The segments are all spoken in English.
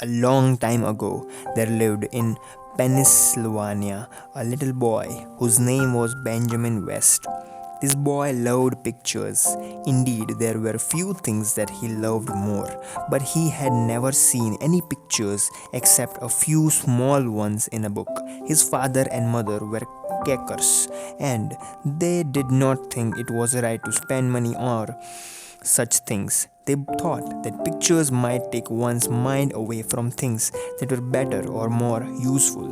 A long time ago, there lived in Pennsylvania a little boy whose name was Benjamin West. This boy loved pictures. Indeed, there were few things that he loved more, but he had never seen any pictures except a few small ones in a book. His father and mother were Quakers, and they did not think it was right to spend money on such things. They thought that pictures might take one's mind away from things that were better or more useful.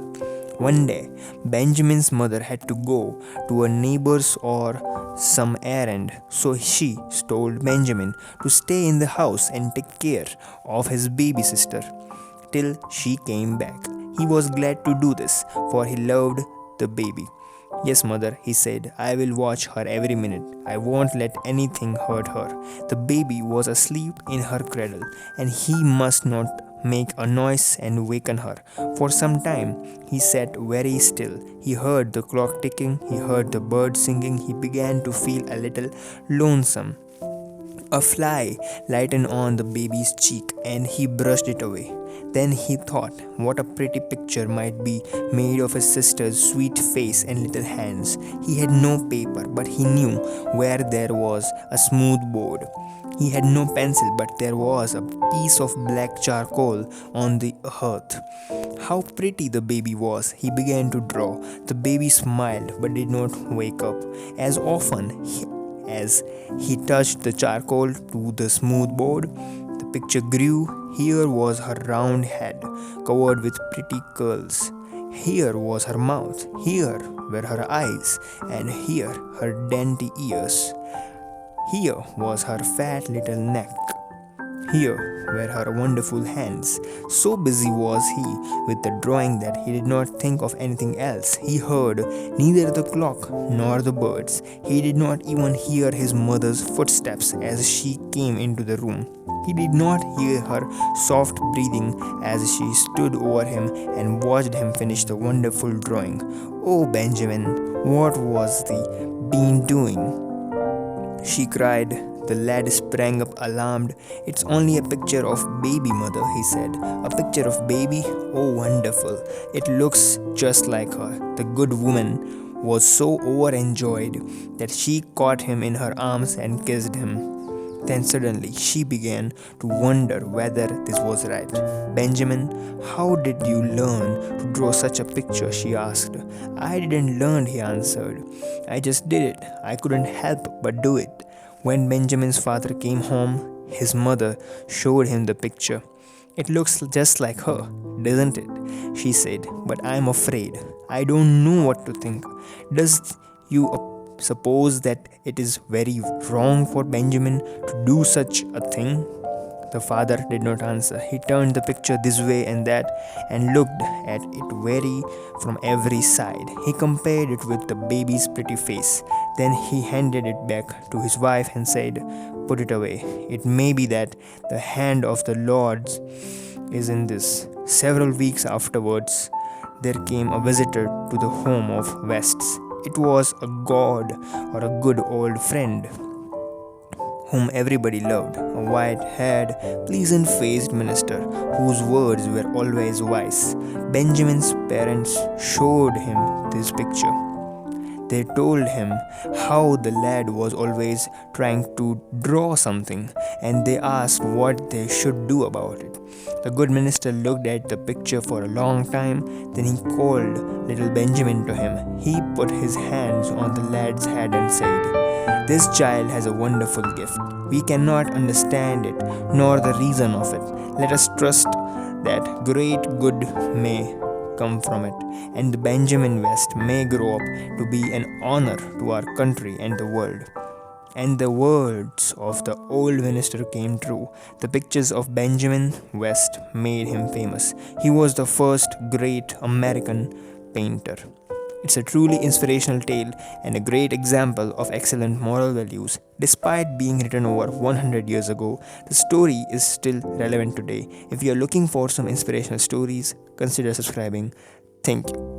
One day, Benjamin's mother had to go to a neighbor's or some errand, so she told Benjamin to stay in the house and take care of his baby sister till she came back. He was glad to do this, for he loved the baby. Yes, mother, he said, I will watch her every minute. I won't let anything hurt her. The baby was asleep in her cradle, and he must not make a noise and waken her. For some time he sat very still. He heard the clock ticking, he heard the birds singing, he began to feel a little lonesome. A fly lightened on the baby's cheek and he brushed it away. Then he thought what a pretty picture might be made of his sister's sweet face and little hands. He had no paper, but he knew where there was a smooth board. He had no pencil, but there was a piece of black charcoal on the hearth. How pretty the baby was! He began to draw. The baby smiled but did not wake up. As often as he touched the charcoal to the smooth board, the picture grew. Here was her round head, covered with pretty curls. Here was her mouth. Here were her eyes, and here her dainty ears. Here was her fat little neck. Here were her wonderful hands. So busy was he with the drawing that he did not think of anything else. He heard neither the clock nor the birds. He did not even hear his mother's footsteps as she came into the room. He did not hear her soft breathing as she stood over him and watched him finish the wonderful drawing. Oh, Benjamin, what was the bean doing? She cried. The lad sprang up alarmed. It's only a picture of baby, mother, he said. A picture of baby? Oh, wonderful. It looks just like her. The good woman was so overjoyed that she caught him in her arms and kissed him. Then suddenly she began to wonder whether this was right. Benjamin, how did you learn to draw such a picture? She asked. I didn't learn, he answered. I just did it. I couldn't help but do it. When Benjamin's father came home, his mother showed him the picture. It looks just like her, doesn't it? She said, but I'm afraid. I don't know what to think. Does you suppose that it is very wrong for Benjamin to do such a thing? The father did not answer. He turned the picture this way and that and looked at it from every side. He compared it with the baby's pretty face. Then he handed it back to his wife and said, put it away. It may be that the hand of the Lord is in this. Several weeks afterwards, there came a visitor to the home of Wests. It was a god or a good old friend whom everybody loved, a white-haired, pleasant-faced minister whose words were always wise. Benjamin's parents showed him this picture. They told him how the lad was always trying to draw something, and they asked what they should do about it. The good minister looked at the picture for a long time, then he called little Benjamin to him. He put his hands on the lad's head and said, this child has a wonderful gift. We cannot understand it, nor the reason of it. Let us trust that great good may come from it, and the Benjamin West may grow up to be an honor to our country and the world. And the words of the old minister came true. The pictures of Benjamin West made him famous. He was the first great American painter. It's a truly inspirational tale and a great example of excellent moral values. Despite being written over 100 years ago, the story is still relevant today. If you are looking for some inspirational stories, consider subscribing. Thank you.